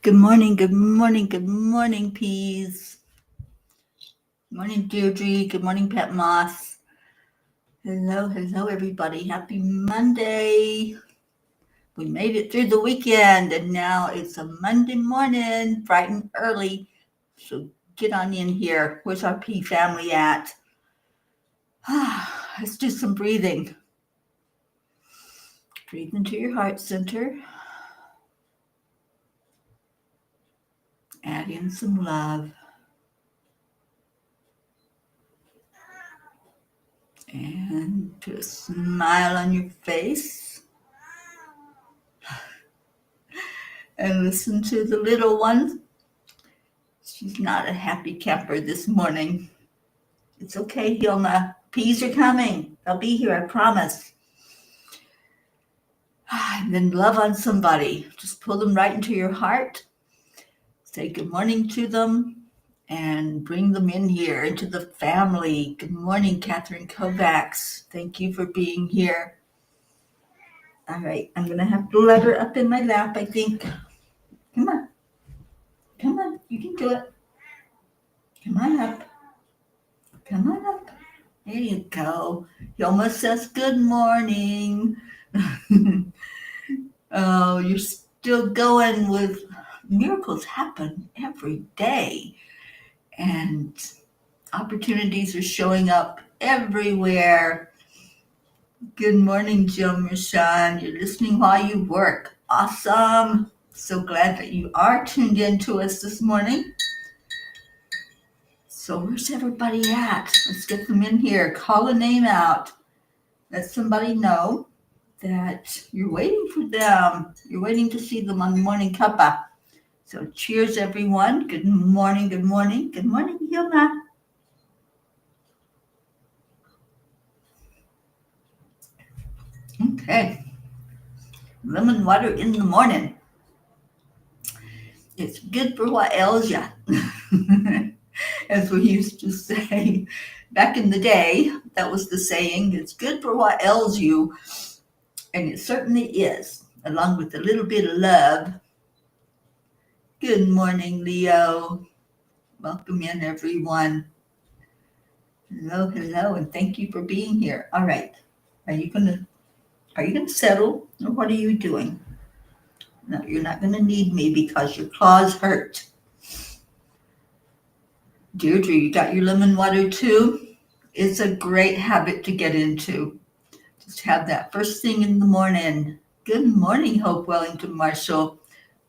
Good morning, good morning, good morning, Peas. Good morning, Deirdre. Good morning, Pet Moss. Hello, everybody. Happy Monday. We made it through the weekend, and now it's a Monday morning, bright and early. So get on in here. Where's our Pea family at? Let's do some breathing. Breathe into your heart center. Add in some love. And put a smile on your face. And listen to the little one. She's not a happy camper this morning. It's okay, Hilma. Peas are coming. They'll be here, I promise. And then love on somebody. Just pull them right into your heart. Say good morning to them and bring them in here into the family. Good morning, Catherine Kovacs. Thank you for being here. All right, I'm going to have to let her up in my lap, I think. Come on. Come on, you can do it. Come on up. Come on up. There you go. Hilma says good morning. Oh, you're still going with miracles happen every day. And opportunities are showing up everywhere. Good morning, Jill Michon. You're listening while you work. Awesome. So glad that you are tuned in to us this morning. So where's everybody at? Let's get them in here. Call a name out. Let somebody know that you're waiting for them. You're waiting to see them on Morning Cuppa. So cheers, everyone. Good morning, good morning. Good morning, Hilma. Okay. Lemon water in the morning. It's good for what ails ya. As we used to say back in the day, that was the saying, it's good for what ails you. And it certainly is, along with a little bit of love. Good morning, Leo. Welcome in, everyone. Hello, and thank you for being here. All right, are you gonna settle, or what are you doing? No, you're not gonna need me because your claws hurt. Deirdre, you got your lemon water too? It's a great habit to get into. Just have that first thing in the morning. Good morning, Hope Wellington Marshall.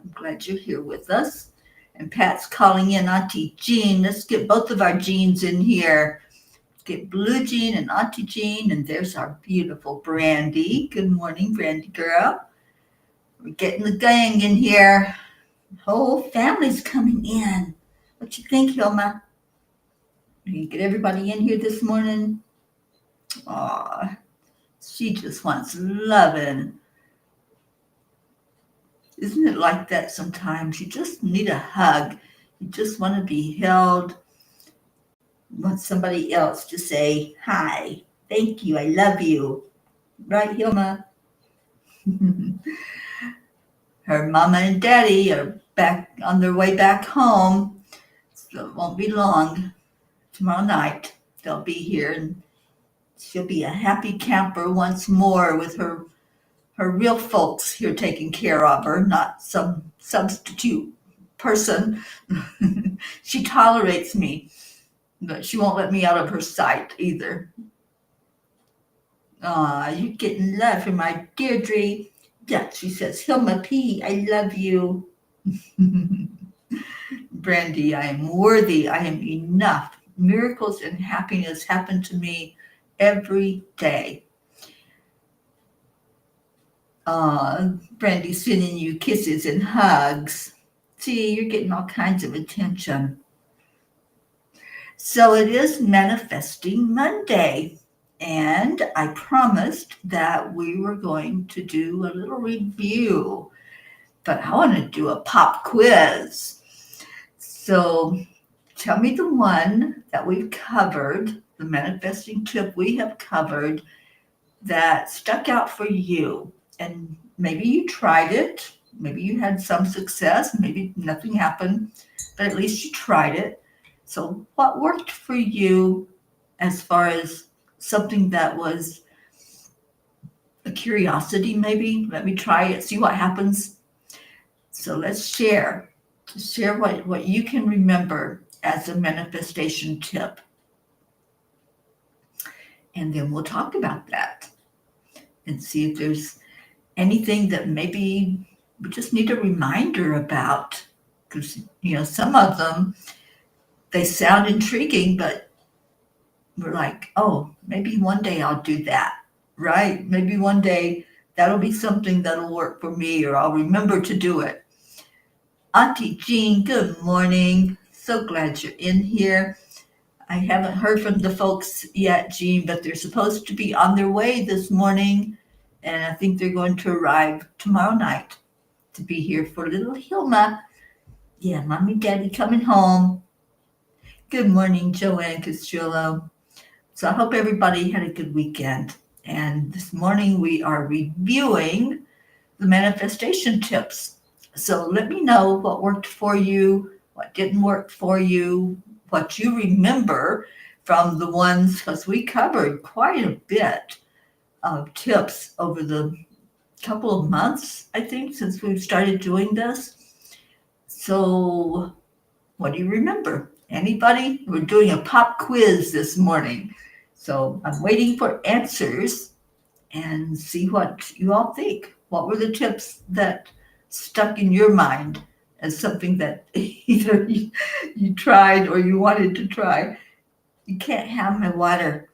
I'm glad you're here with us. And Pat's calling in Auntie Jean. Let's get both of our Jeans in here. Get Blue Jean and Auntie Jean. And there's our beautiful Brandy. Good morning, Brandy girl. We're getting the gang in here. The whole family's coming in. What you think, Hilma? You get everybody in here this morning? Aw, she just wants loving. Isn't it like that sometimes? You just need a hug. You just want to be held. You want somebody else to say, hi, thank you, I love you. Right, Hilma? Her mama and daddy are back on their way back home. So it won't be long. Tomorrow night, they'll be here, and she'll be a happy camper once more with her real folks here taking care of her, not some substitute person. She tolerates me, but she won't let me out of her sight either. You're getting love from my Deirdre. Yeah, she says, Hilma P., I love you. Brandy, I am worthy. I am enough. Miracles and happiness happen to me every day. Brandy sending you kisses and hugs. See, you're getting all kinds of attention. So it is Manifesting Monday, and I promised that we were going to do a little review, but I want to do a pop quiz. So tell me the one that we've covered, the manifesting tip we have covered that stuck out for you. And maybe you tried it, Maybe you had some success, maybe nothing happened, but at least you tried it. So, what worked for you as far as something that was a curiosity, maybe? Let me try it, see what happens. So, let's share. Share what you can remember as a manifestation tip. And then we'll talk about that and see if there's anything that maybe we just need a reminder about. Because, some of them, they sound intriguing, but we're like, oh, maybe one day I'll do that, right? Maybe one day that'll be something that'll work for me, or I'll remember to do it. Auntie Jean, good morning. So glad you're in here. I haven't heard from the folks yet, Jean, but they're supposed to be on their way this morning, and I think they're going to arrive tomorrow night to be here for little Hilma. Yeah, mommy, daddy coming home. Good morning, Joanne Castillo. So I hope everybody had a good weekend. And this morning we are reviewing the manifestation tips. So let me know what worked for you, what didn't work for you, what you remember from the ones, because we covered quite a bit of tips over the couple of months, I think, since we've started doing this. So what do you remember? Anybody? We're doing a pop quiz this morning. So I'm waiting for answers and see what you all think. What were the tips that stuck in your mind as something that either you tried or you wanted to try? You can't have my water.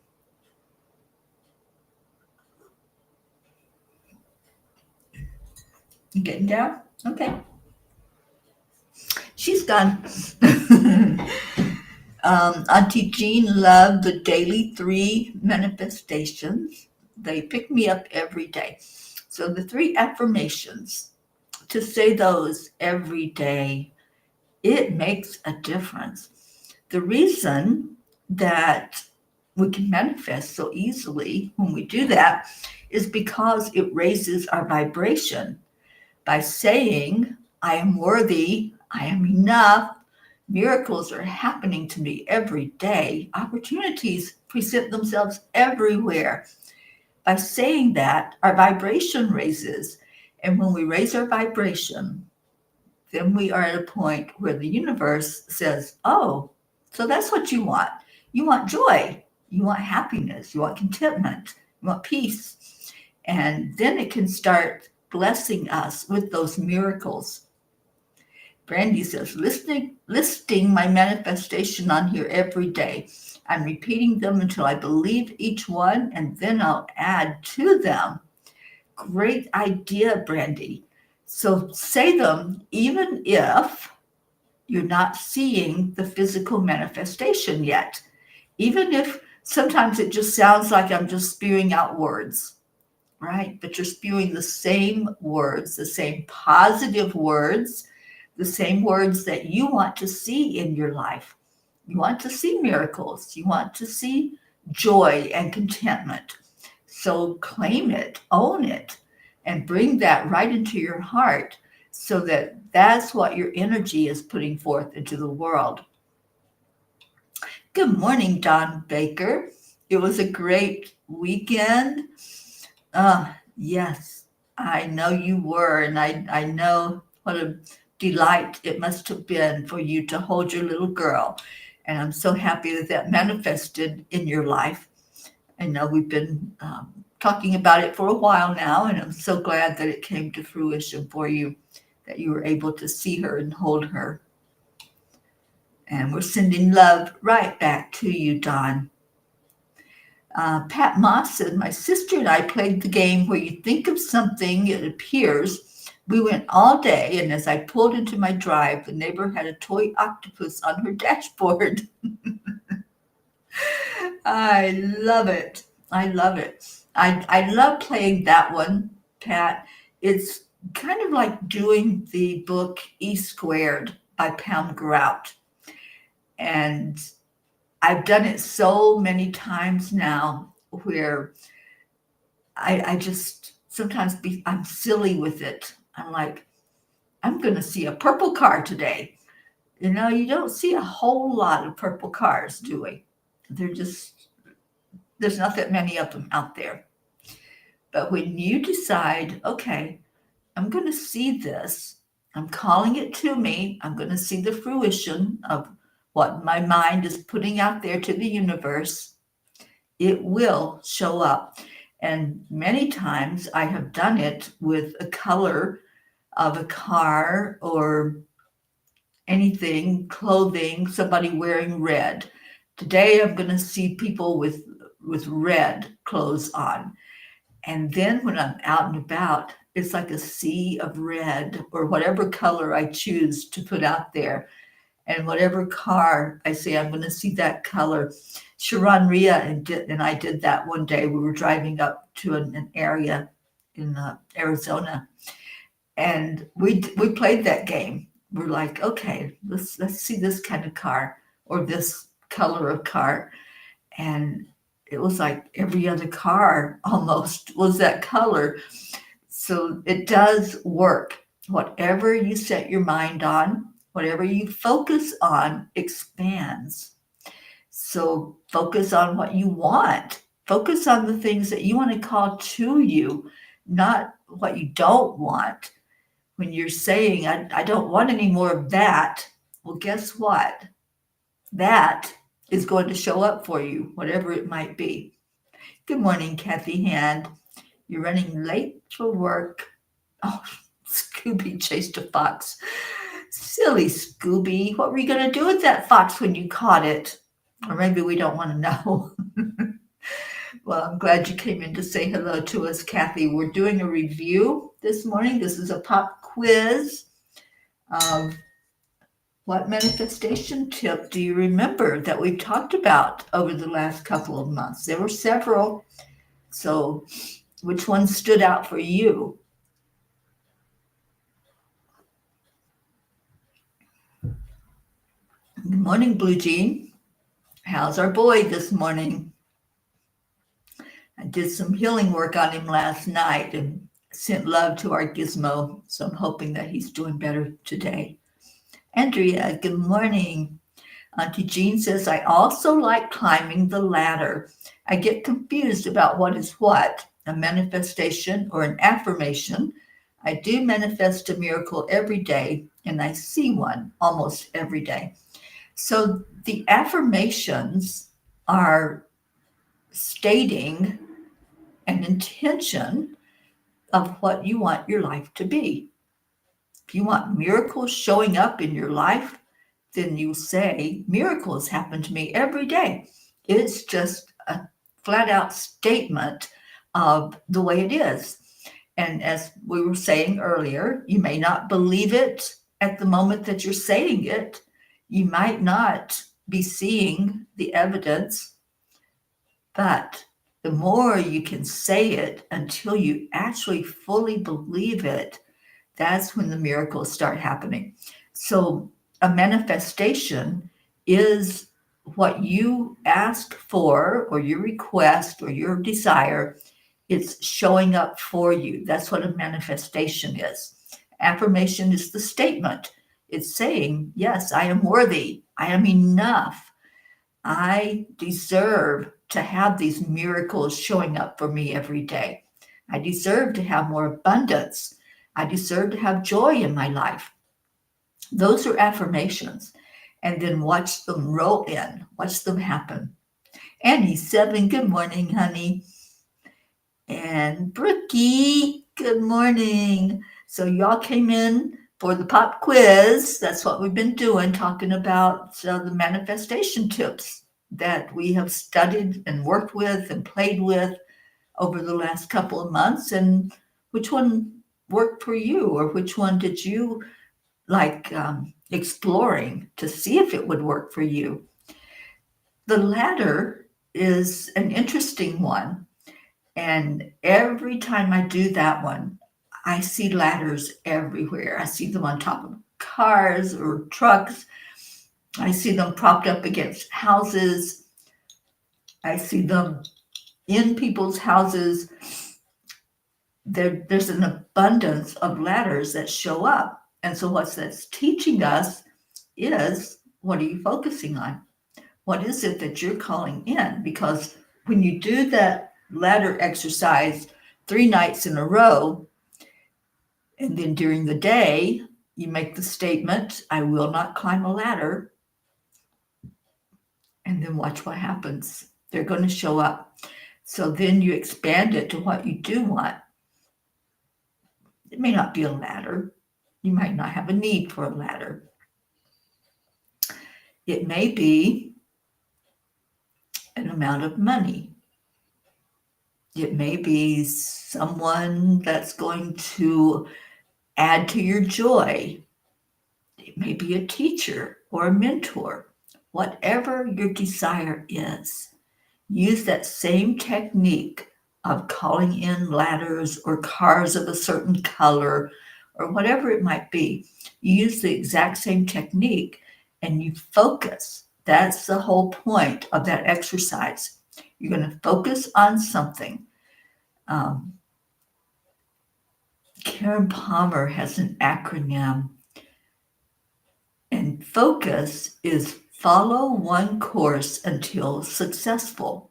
You getting down? Okay. She's gone. Auntie Jean loved the daily 3 manifestations. They pick me up every day. So the 3 affirmations, to say those every day, it makes a difference. The reason that we can manifest so easily when we do that is because it raises our vibration. By saying, I am worthy, I am enough, miracles are happening to me every day, opportunities present themselves everywhere. By saying that, our vibration raises. And when we raise our vibration, then we are at a point where the universe says, oh, so that's what you want. You want joy. You want happiness. You want contentment. You want peace. And then it can start blessing us with those miracles. Brandy says, listing my manifestation on here every day. I'm repeating them until I believe each one, and then I'll add to them. Great idea, Brandy. So say them even if you're not seeing the physical manifestation yet. Even if sometimes it just sounds like I'm just spewing out words, right? But you're spewing the same words, the same positive words, the same words that you want to see in your life. You want to see miracles. You want to see joy and contentment. So claim it, own it, and bring that right into your heart so that that's what your energy is putting forth into the world. Good morning, Don Baker. It was a great weekend. Yes, I know you were, and I know what a delight it must have been for you to hold your little girl. And I'm so happy that that manifested in your life. I know we've been talking about it for a while now, and I'm so glad that it came to fruition for you, that you were able to see her and hold her. And we're sending love right back to you, Don. Pat Moss said, my sister and I played the game where you think of something, it appears. We went all day, and as I pulled into my drive, the neighbor had a toy octopus on her dashboard. I love it. I love it. I love playing that one, Pat. It's kind of like doing the book E Squared by Pam Grout. And I've done it so many times now where I just sometimes I'm silly with it. I'm like, I'm going to see a purple car today. You don't see a whole lot of purple cars, do we? There's not that many of them out there. But when you decide, okay, I'm going to see this, I'm calling it to me, I'm going to see the fruition of what my mind is putting out there to the universe, it will show up. And many times I have done it with a color of a car or anything, clothing, somebody wearing red. Today I'm going to see people with red clothes on. And then when I'm out and about, it's like a sea of red or whatever color I choose to put out there. And whatever car I say, I'm going to see that color. Sharon Rhea and I did that one day. We were driving up to an area in Arizona, and we played that game. We're like, okay, let's see this kind of car or this color of car. And it was like every other car almost was that color. So it does work. Whatever you set your mind on, whatever you focus on expands. So focus on what you want. Focus on the things that you want to call to you, not what you don't want. When you're saying, I don't want any more of that, well, guess what? That is going to show up for you, whatever it might be. Good morning, Kathy Hand. You're running late for work. Oh, Scooby chased a fox. Silly Scooby. What were you going to do with that fox when you caught it? Or maybe we don't want to know. Well, I'm glad you came in to say hello to us, Kathy. We're doing a review this morning. This is a pop quiz of what manifestation tip do you remember that we've talked about over the last couple of months? There were several. So which one stood out for you? Good morning, Blue Jean. How's our boy this morning? I did some healing work on him last night and sent love to our gizmo. So I'm hoping that he's doing better today. Andrea, good morning. Auntie Jean says, I also like climbing the ladder. I get confused about what is what, a manifestation or an affirmation. I do manifest a miracle every day, and I see one almost every day. So the affirmations are stating an intention of what you want your life to be. If you want miracles showing up in your life, then you say, miracles happen to me every day. It's just a flat out statement of the way it is. And as we were saying earlier, you may not believe it at the moment that you're saying it. You might not be seeing the evidence, but the more you can say it until you actually fully believe it, that's when the miracles start happening. So a manifestation is what you ask for or your request or your desire. It's showing up for you. That's what a manifestation is. Affirmation is the statement. It's saying, yes, I am worthy. I am enough. I deserve to have these miracles showing up for me every day. I deserve to have more abundance. I deserve to have joy in my life. Those are affirmations. And then watch them roll in. Watch them happen. Annie, 7, good morning, honey. And Brookie, good morning. So y'all came in for the pop quiz. That's what we've been doing, talking about the manifestation tips that we have studied and worked with and played with over the last couple of months. And which one worked for you, or which one did you like exploring to see if it would work for you? The ladder is an interesting one. And every time I do that one, I see ladders everywhere. I see them on top of cars or trucks. I see them propped up against houses. I see them in people's houses. There's an abundance of ladders that show up. And so what that's teaching us is, what are you focusing on? What is it that you're calling in? Because when you do that ladder exercise 3 nights in a row, and then during the day, you make the statement, I will not climb a ladder, and then watch what happens. They're going to show up. So then you expand it to what you do want. It may not be a ladder. You might not have a need for a ladder. It may be an amount of money. It may be someone that's going to add to your joy. It may be a teacher or a mentor. Whatever your desire is, use that same technique of calling in ladders or cars of a certain color or whatever it might be. You use the exact same technique and you focus. That's the whole point of that exercise. You're going to focus on something. Karen Palmer has an acronym, and focus is follow one course until successful.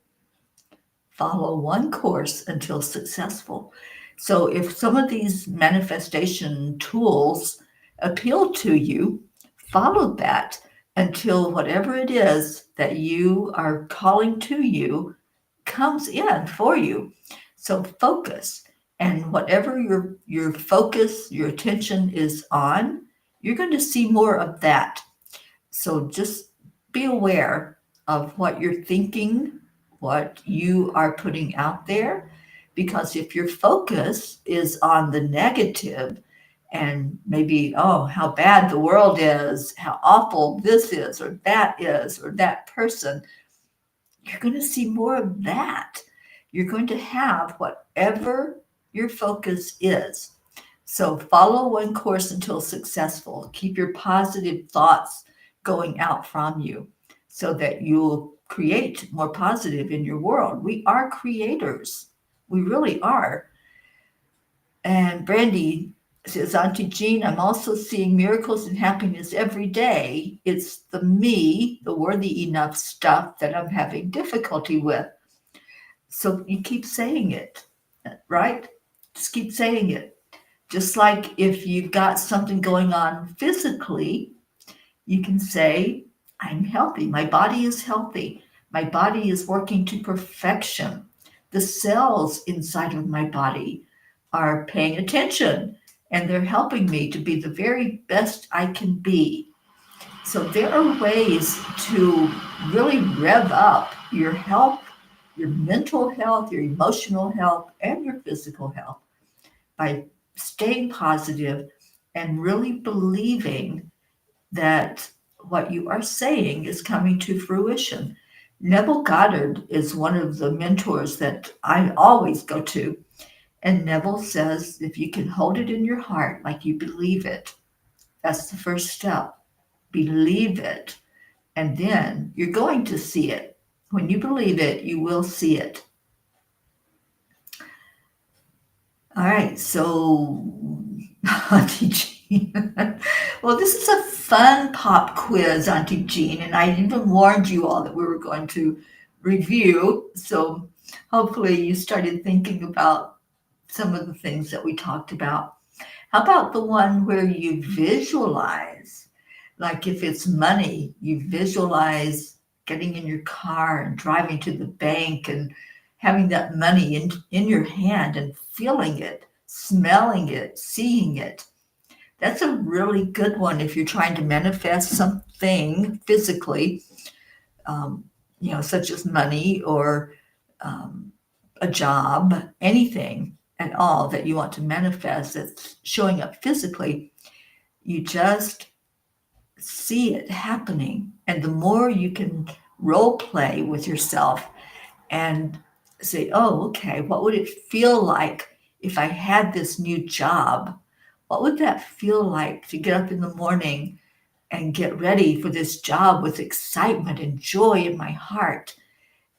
Follow one course until successful. So if some of these manifestation tools appeal to you, follow that until whatever it is that you are calling to you comes in for you. So focus, and whatever your focus, your attention is on, you're going to see more of that. So just be aware of what you're thinking, what you are putting out there, because if your focus is on the negative and maybe, oh, how bad the world is, how awful this is, or that person, you're going to see more of that. You're going to have whatever your focus is. So follow one course until successful. Keep your positive thoughts going out from you so that you'll create more positive in your world. We are creators. We really are. And Brandy says, Auntie Jean, I'm also seeing miracles and happiness every day. It's the me, the worthy enough stuff that I'm having difficulty with. So you keep saying it, right? Just keep saying it. Just like if you've got something going on physically, you can say, I'm healthy. My body is healthy. My body is working to perfection. The cells inside of my body are paying attention and they're helping me to be the very best I can be. So there are ways to really rev up your health, your mental health, your emotional health, and your physical health by staying positive and really believing that what you are saying is coming to fruition. Neville Goddard is one of the mentors that I always go to. And Neville says, if you can hold it in your heart like you believe it, that's the first step. Believe it. And then you're going to see it. When you believe it, you will see it. All right, so Auntie Jean. Well, this is a fun pop quiz, Auntie Jean, and I even warned you all that we were going to review. So hopefully you started thinking about some of the things that we talked about. How about the one where you visualize? Like if it's money, you visualize getting in your car and driving to the bank and having that money in your hand and feeling it, smelling it, seeing it. That's a really good one if you're trying to manifest something physically, such as money or a job, anything at all that you want to manifest that's showing up physically. You just see it happening. And the more you can role play with yourself and say, oh, okay, what would it feel like if I had this new job? What would that feel like to get up in the morning and get ready for this job with excitement and joy in my heart?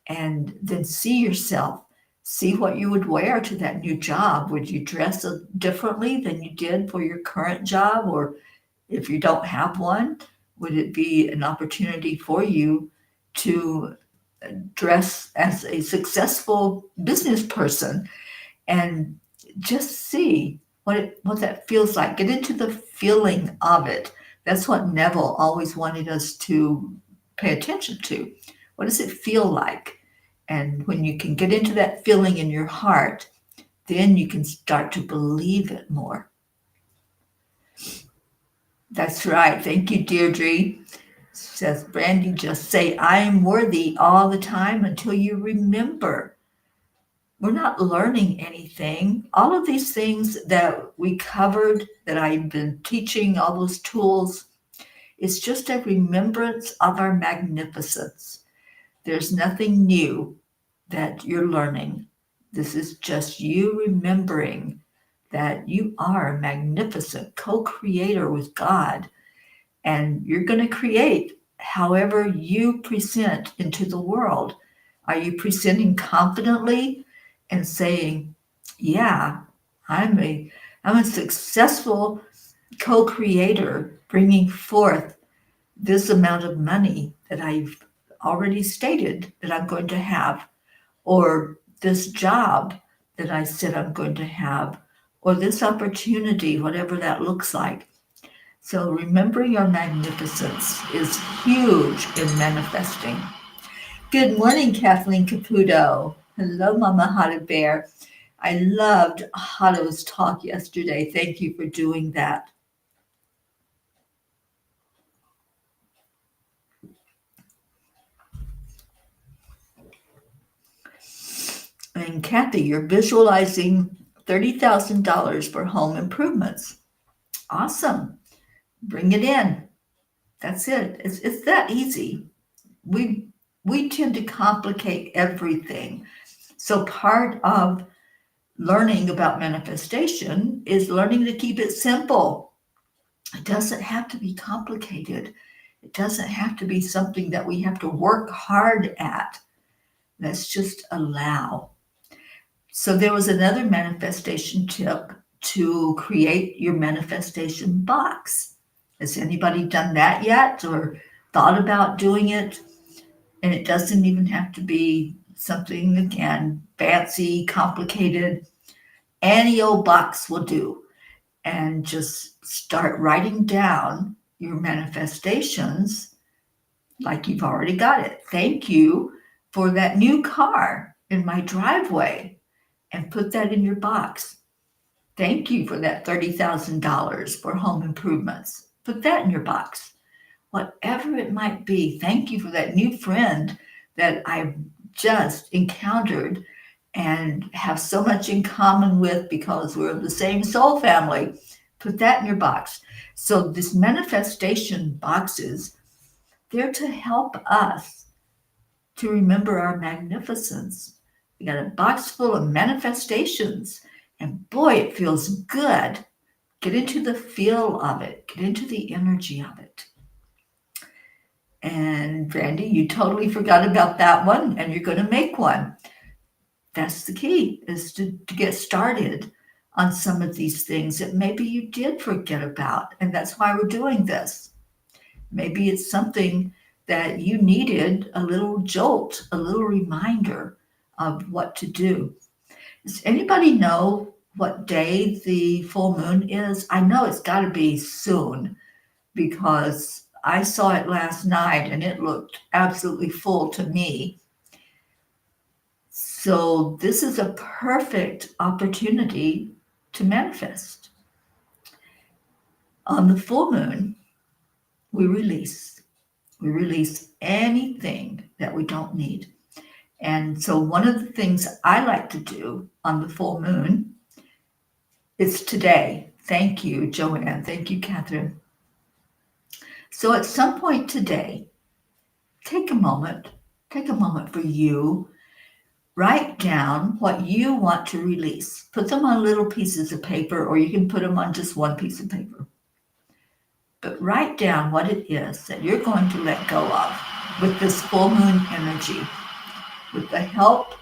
And then see yourself See what you would wear to that new job. Would you dress differently than you did for your current job? Or if you don't have one, would it be an opportunity for you to dress as a successful business person and just see what that feels like? Get into the feeling of it. That's what Neville always wanted us to pay attention to. What does it feel like? And when you can get into that feeling in your heart, then you can start to believe it more. That's right. Thank you, Deirdre. Says Brandy, just say, I'm worthy all the time until you remember. We're not learning anything. All of these things that we covered, that I've been teaching, all those tools, it's just a remembrance of our magnificence. There's nothing new that you're learning. This is just you remembering that you are a magnificent co-creator with God, and you're going to create however you present into the world. Are you presenting confidently and saying, yeah, I'm a successful co-creator bringing forth this amount of money that I've already stated that I'm going to have, or this job that I said I'm going to have, or this opportunity, whatever that looks like. So remembering your magnificence is huge in manifesting. Good morning, Kathleen Caputo. Hello, Mama Hotto Bear. I loved Hotto's talk yesterday. Thank you for doing that. And Kathy, you're visualizing $30,000 for home improvements. Awesome. Bring it in. That's it. It's that easy. We tend to complicate everything. So part of learning about manifestation is learning to keep it simple. It doesn't have to be complicated. It doesn't have to be something that we have to work hard at. Let's just allow. So there was another manifestation tip to create your manifestation box. Has anybody done that yet or thought about doing it? And it doesn't even have to be something, again, fancy, complicated. Any old box will do. And just start writing down your manifestations like you've already got it. Thank you for that new car in my driveway, and put that in your box. Thank you for that $30,000 for home improvements. Put that in your box. Whatever it might be, thank you for that new friend that I've just encountered and have so much in common with because we're the same soul family. Put that in your box. So this manifestation boxes, they're to help us to remember our magnificence. We got a box full of manifestations, and boy, it feels good. Get into the feel of it. Get into the energy of it. And Brandy, you totally forgot about that one, and you're going to make one. That's the key, is to get started on some of these things that maybe you did forget about, and that's why we're doing this. Maybe it's something that you needed a little jolt, a little reminder of what to do. Does anybody know what day the full moon is? I know it's got to be soon because I saw it last night and it looked absolutely full to me. So this is a perfect opportunity to manifest. On the full moon, we release anything that we don't need. And so one of the things I like to do on the full moon is today. Thank you, Joanne. Thank you, Catherine. So at some point today, take a moment for you. Write down what you want to release. Put them on little pieces of paper, or you can put them on just one piece of paper. But write down what it is that you're going to let go of with this full moon energy. With the help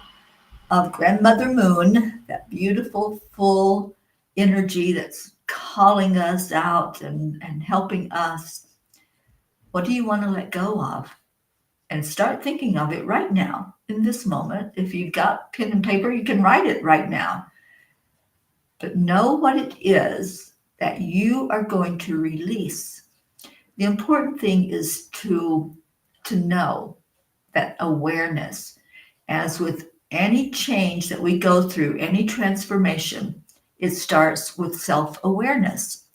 of Grandmother Moon, that beautiful, full energy that's calling us out and helping us. What do you want to let go of? And start thinking of it right now, in this moment. If you've got pen and paper, you can write it right now. But know what it is that you are going to release. The important thing is to know that awareness. As with any change that we go through, any transformation, it starts with self-awareness.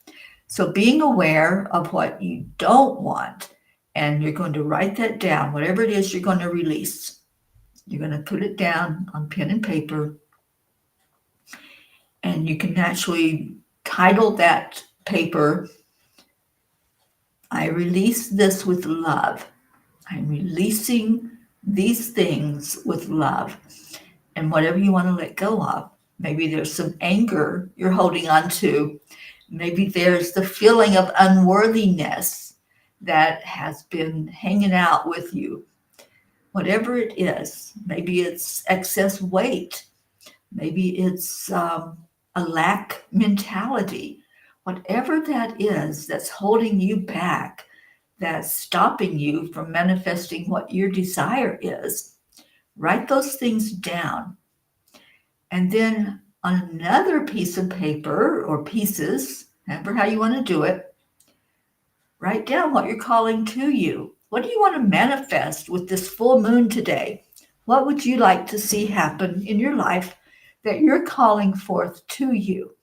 So being aware of what you don't want, and you're going to write that down, whatever it is you're going to release. You're going to put it down on pen and paper, and you can actually title that paper, I release this with love. I'm releasing these things with love. And whatever you want to let go of. Maybe there's some anger you're holding on to. Maybe there's the feeling of unworthiness that has been hanging out with you. Whatever it is, maybe it's excess weight. Maybe it's a lack mentality. Whatever that is that's holding you back, that's stopping you from manifesting what your desire is, write those things down. And then on another piece of paper or pieces, however how you want to do it, write down what you're calling to you. What do you want to manifest with this full moon today? What would you like to see happen in your life that you're calling forth to you?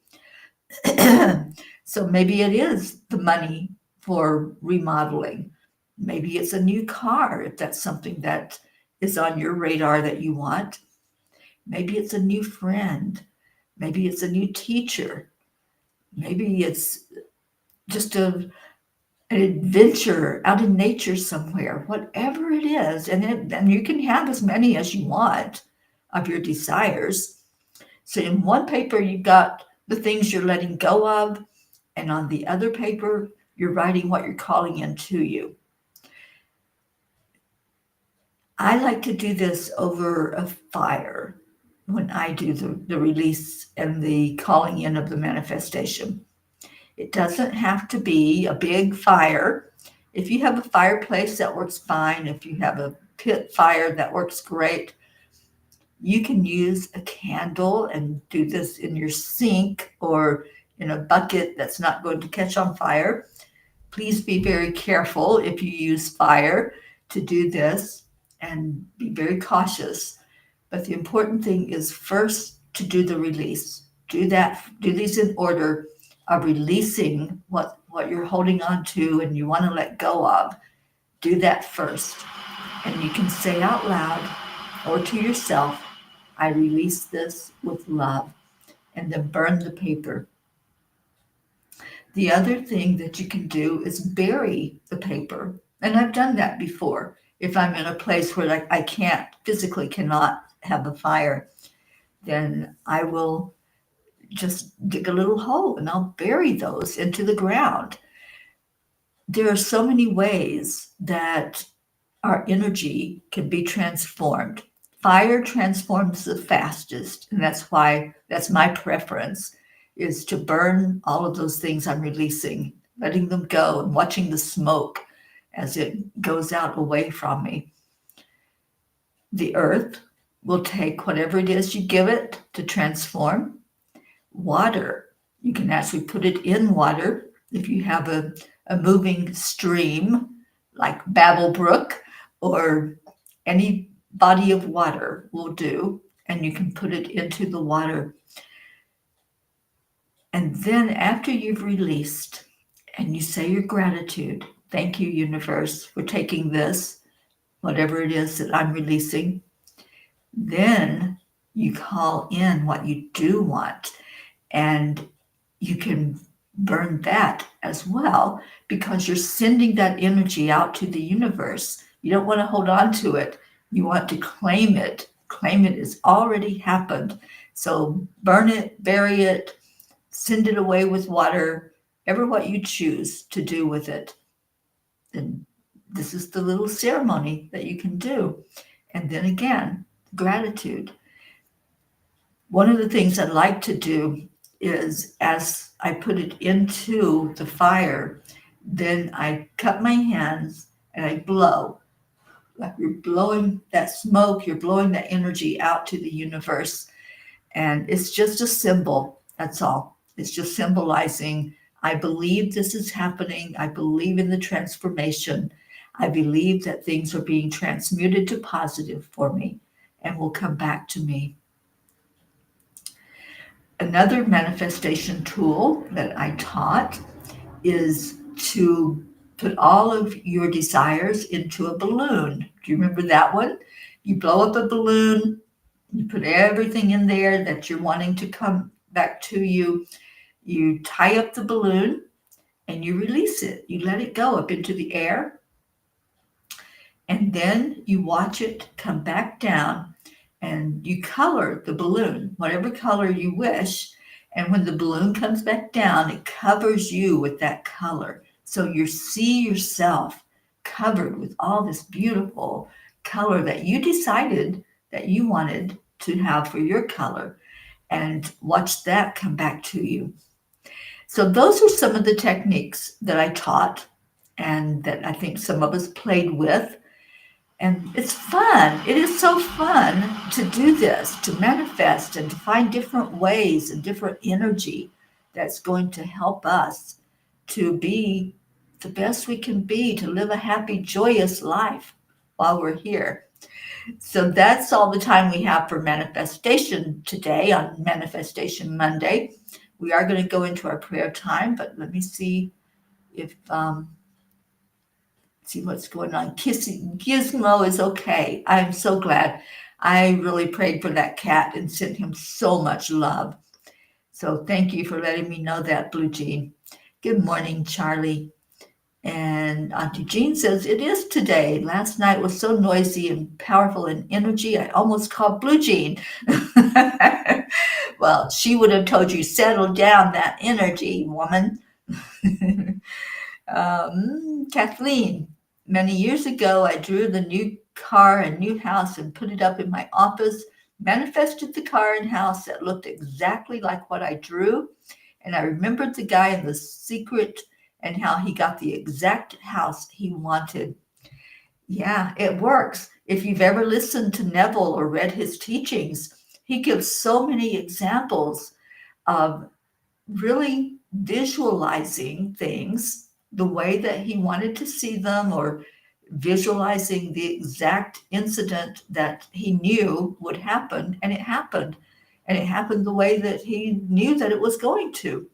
So maybe it is the money for remodeling. Maybe it's a new car, if that's something that is on your radar that you want. Maybe it's a new friend. Maybe it's a new teacher. Maybe it's just an adventure out in nature somewhere, whatever it is. And you can have as many as you want of your desires. So in one paper, you've got the things you're letting go of. And on the other paper, you're writing what you're calling into you. I like to do this over a fire when I do the release and the calling in of the manifestation. It doesn't have to be a big fire. If you have a fireplace, that works fine. If you have a pit fire, that works great. You can use a candle and do this in your sink or in a bucket that's not going to catch on fire. Please be very careful if you use fire to do this, and be very cautious. But the important thing is first to do the release. Do these in order of releasing what you're holding on to and you want to let go of. Do that first. And you can say out loud or to yourself, I release this with love, and then burn the paper. The other thing that you can do is bury the paper. And I've done that before. If I'm in a place where I cannot have a fire, then I will just dig a little hole and I'll bury those into the ground. There are so many ways that our energy can be transformed. Fire transforms the fastest, and that's my preference, is to burn all of those things I'm releasing, letting them go and watching the smoke as it goes out away from me. The earth will take whatever it is you give it to transform. Water, you can actually put it in water. If you have a moving stream like Babel Brook or any body of water will do, and you can put it into the water. And then after you've released and you say your gratitude, thank you, universe, for taking this, whatever it is that I'm releasing, then you call in what you do want, and you can burn that as well, because you're sending that energy out to the universe. You don't want to hold on to it. You want to claim it. Claim it has already happened. So burn it, bury it, send it away with water, ever what you choose to do with it. And this is the little ceremony that you can do. And then again, gratitude. One of the things I like to do is as I put it into the fire, then I cup my hands and I blow. Like you're blowing that smoke, you're blowing that energy out to the universe. And it's just a symbol. That's all. It's just symbolizing, I believe this is happening. I believe in the transformation. I believe that things are being transmuted to positive for me and will come back to me. Another manifestation tool that I taught is to put all of your desires into a balloon. Do you remember that one? You blow up a balloon, you put everything in there that you're wanting to come back to you. You tie up the balloon and you release it. You let it go up into the air. And then you watch it come back down and you color the balloon, whatever color you wish. And when the balloon comes back down, it covers you with that color. So you see yourself covered with all this beautiful color that you decided that you wanted to have for your color, and watch that come back to you. So those are some of the techniques that I taught and that I think some of us played with. And it's fun. It is so fun to do this, to manifest and to find different ways and different energy that's going to help us to be the best we can be, to live a happy, joyous life while we're here. So that's all the time we have for manifestation today on Manifestation Monday. We are going to go into our prayer time, but let me see if see what's going on. Gizmo is okay. I'm so glad. I really prayed for that cat and sent him so much love. So thank you for letting me know that, Blue Jean. Good morning, Charlie. And Auntie Jean says, it is today. Last night was so noisy and powerful in energy, I almost called Blue Jean. Well, she would have told you, settle down that energy, woman. Kathleen, many years ago, I drew the new car and new house and put it up in my office, manifested the car and house that looked exactly like what I drew. And I remembered the guy in The Secret and how he got the exact house he wanted. Yeah, it works. If you've ever listened to Neville or read his teachings, he gives so many examples of really visualizing things the way that he wanted to see them, or visualizing the exact incident that he knew would happen, and it happened. And it happened the way that he knew that it was going to.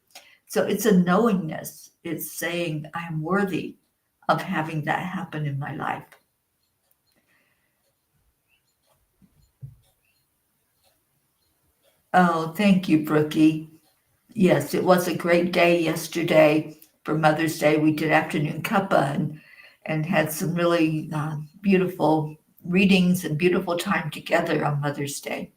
So it's a knowingness. It's saying, I'm worthy of having that happen in my life. Oh, thank you, Brookie. Yes, it was a great day yesterday for Mother's Day. We did afternoon cuppa and had some really beautiful readings and beautiful time together on Mother's Day.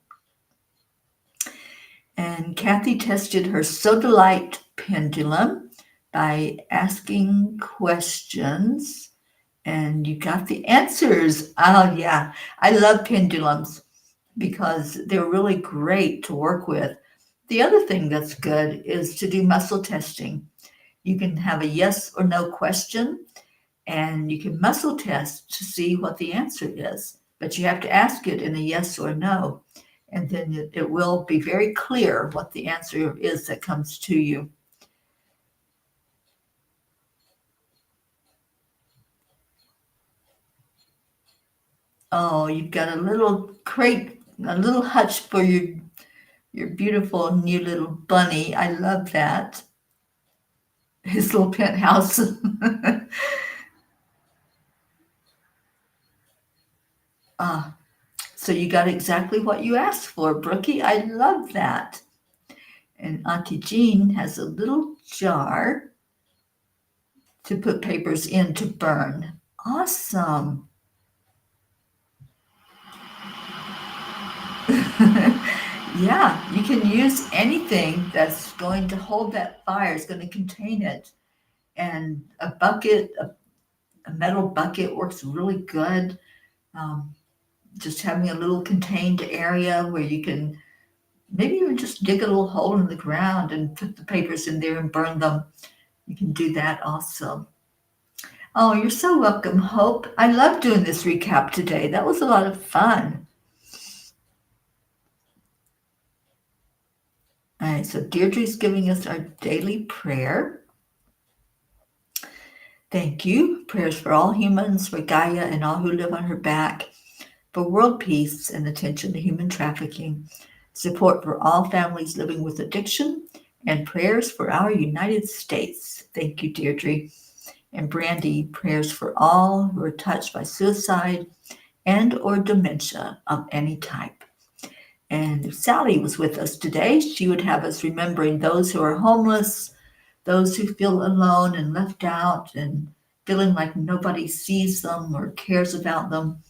And Kathy tested her Sodalite pendulum by asking questions, and you got the answers. Oh, yeah. I love pendulums because they're really great to work with. The other thing that's good is to do muscle testing. You can have a yes or no question, and you can muscle test to see what the answer is. But you have to ask it in a yes or no, and then it will be very clear what the answer is that comes to you. Oh, you've got a little crate, a little hutch for your beautiful new little bunny. I love that. His little penthouse. Ah, so you got exactly what you asked for, Brookie. I love that. And Auntie Jean has a little jar to put papers in to burn. Awesome. Yeah, you can use anything that's going to hold that fire, it's going to contain it. And a bucket, a metal bucket works really good. Just having a little contained area where you can Maybe even just dig a little hole in the ground and put the papers in there and burn them. You can do that also. Oh, you're so welcome, Hope. I love doing this recap today. That was a lot of fun. All right, so Deirdre's giving us our daily prayer. Thank you. Prayers for all humans, for Gaia and all who live on her back, for world peace and attention to human trafficking, support for all families living with addiction, and prayers for our United States. Thank you, Deirdre. And Brandy, prayers for all who are touched by suicide and or dementia of any type. And if Sally was with us today, she would have us remembering those who are homeless, those who feel alone and left out and feeling like nobody sees them or cares about them,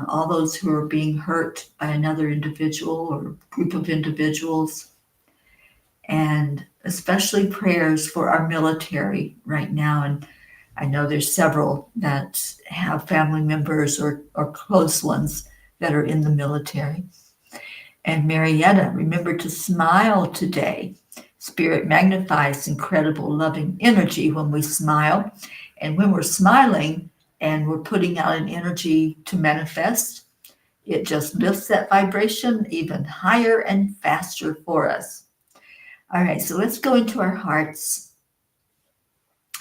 all those who are being hurt by another individual or group of individuals, and especially prayers for our military right now. And I know there's several that have family members or close ones that are in the military. And Marietta, remember to smile today. Spirit magnifies incredible loving energy when we smile. And when we're smiling and we're putting out an energy to manifest, it just lifts that vibration even higher and faster for us. All right, so let's go into our hearts.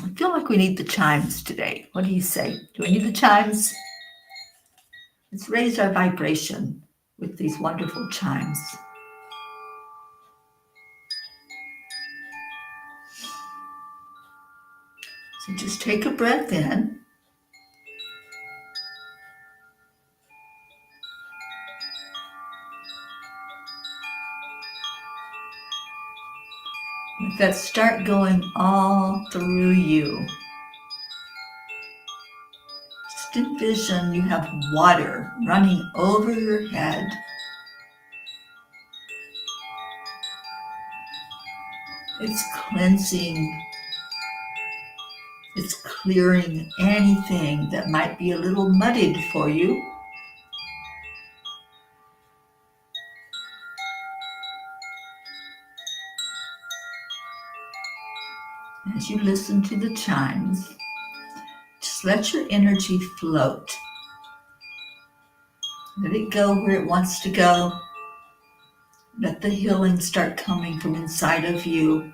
I feel like we need the chimes today. What do you say? Do we need the chimes? Let's raise our vibration with these wonderful chimes. So just take a breath in. Let that start going all through you. Just envision you have water running over your head. It's cleansing. It's clearing anything that might be a little muddied for you. As you listen to the chimes, just let your energy float. Let it go where it wants to go. Let the healing start coming from inside of you.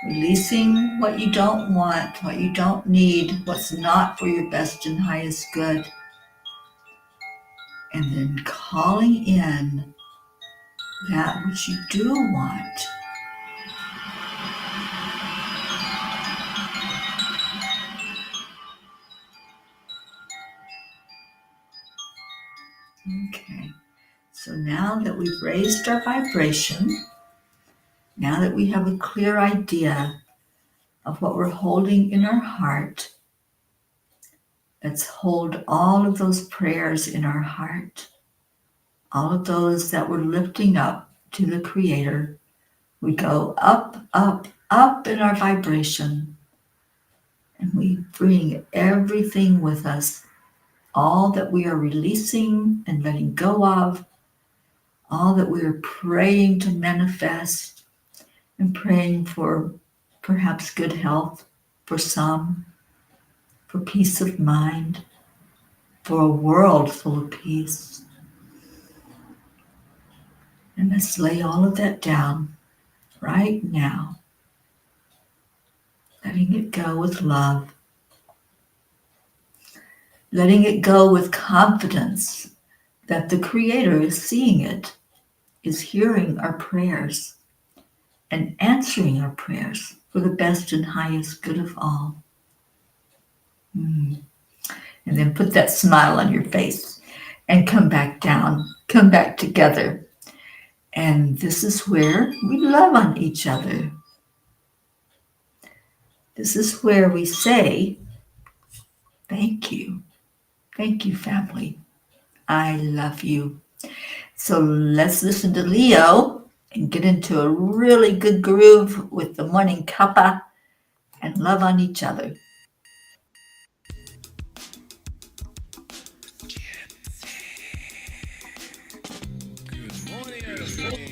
Releasing what you don't want, what you don't need, what's not for your best and highest good. And then calling in that which you do want. Okay, so now that we've raised our vibration, now that we have a clear idea of what we're holding in our heart, let's hold all of those prayers in our heart, all of those that we're lifting up to the Creator. We go up, up, up in our vibration, and we bring everything with us, all that we are releasing and letting go of, all that we are praying to manifest, and praying for perhaps good health for some, for peace of mind, for a world full of peace. And let's lay all of that down right now, letting it go with love, letting it go with confidence that the Creator is seeing it, is hearing our prayers, and answering our prayers for the best and highest good of all. And then put that smile on your face and come back down, come back together. And this is where we love on each other. This is where we say, thank you. Thank you, family. I love you. So let's listen to Leo and get into a really good groove with the Morning Cuppa and love on each other. Good morning, everybody.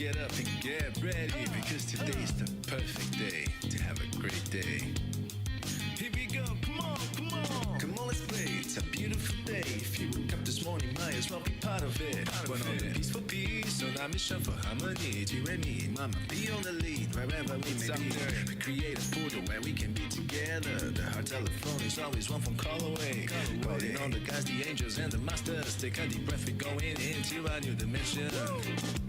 get up and get ready, because today's the perfect day to have a great day. Here we go, come on, come on. Come on, let's play. It's a beautiful day. If you woke up this morning, might as well be part of it. We're on a peaceful peace, on our mission for harmony. You and me, mama, be on the lead, wherever we may be. We create a portal where we can be together. The heart telephone is always one phone call away. Calling on the guys, the angels, and the masters. Take a deep breath, we're going into a new dimension.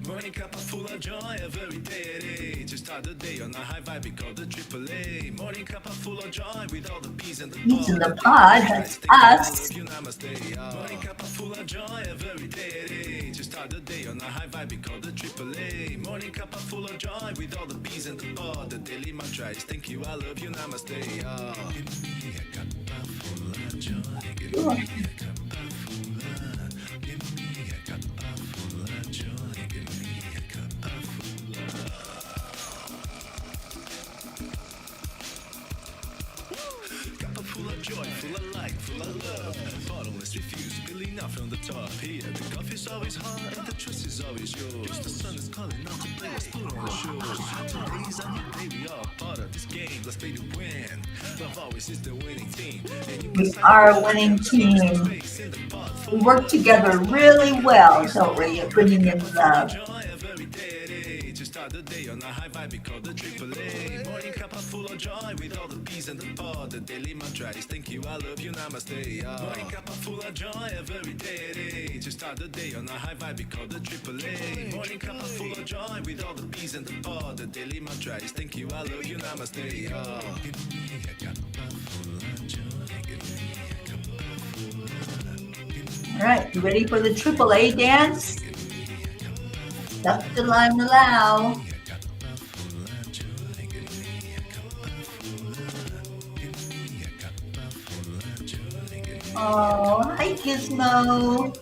Morning cup full of joy, every day. To start the day on a high vibe, we call the AAA. Morning cup full of joy, with all the peas and the Peas in the pod, that's us. Morning cup full of joy, every day. To start the day on a high vibe, we call the AAA. Morning cup full of joy, with all the peas and the pod. The daily mantra is thank you, I love you, namaste. Give me a cup full of joy. Give me a cup full of. Give me a cup full of joy. Give me a cup full of. Cup full of joy, full of light, full of love. Bottomless refuse, spilling out from the top. Here, the coffee's always hot and the trust is always yours. The sun is calling out to play, let's put on the shows. Today's a new day, we are part of this game. Let's play to win. Love always is the winning team. We are a winning team. We work together really well, don't we, at bringing in love. Start the day on a high vibe, we call the AAA. Morning cup full of joy, with all the peas and the pod. The daily mantra is thank you, I love you, namaste. Morning cup full of joy, every day. To start the day on a high vibe, we call the AAA. Morning cup full of joy, with all the peas and the pod. The daily mantra is thank you, I love you, namaste. Give me a cup full of joy. Give me a cup full of. All right, you ready for the AAA dance? Up the line allow. Oh, hi Gizmo.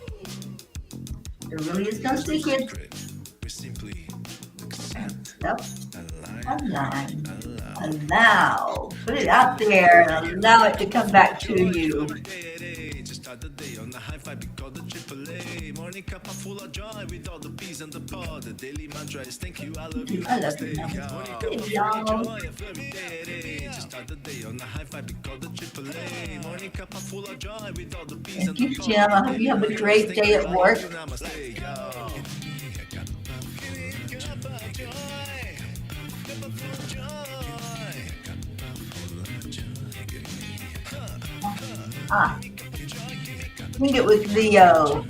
There really is no secret. Up the line. Allow. Put it out there and allow it to come back to you. The day on the high five, we call the AAA. Morning cup full of joy, with all the peas and the pod. The daily mantra is thank you, I love you, I love you. Morning cup full of joy, every day. To start the day on the high five, we call the AAA. Morning cup full of joy, with all the peas and the pod. Thank you, Jim. I hope you have a great day at work. Read it with Leo.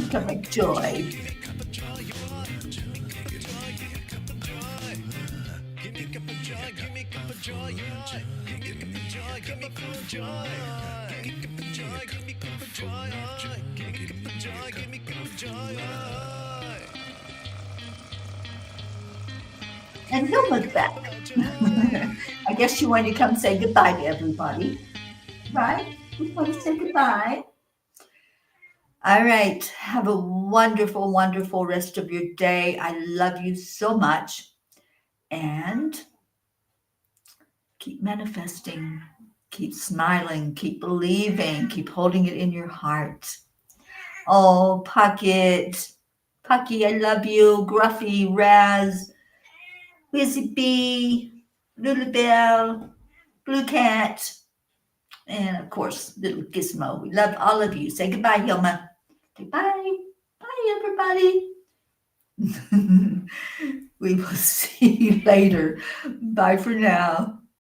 Cuppa Joy. And Hilma's back. I guess she wanted to come say goodbye to everybody. Right? We want to say goodbye. All right. Have a wonderful, wonderful rest of your day. I love you so much. And keep manifesting. Keep smiling. Keep believing. Keep holding it in your heart. Oh, Pocket. Pucky, I love you. Gruffy, Raz, Wizzy Bee, Little Bell, Blue Cat. And of course, little Gizmo. We love all of you. Say goodbye, Hilma. Say bye. Bye, everybody. We will see you later. Bye for now.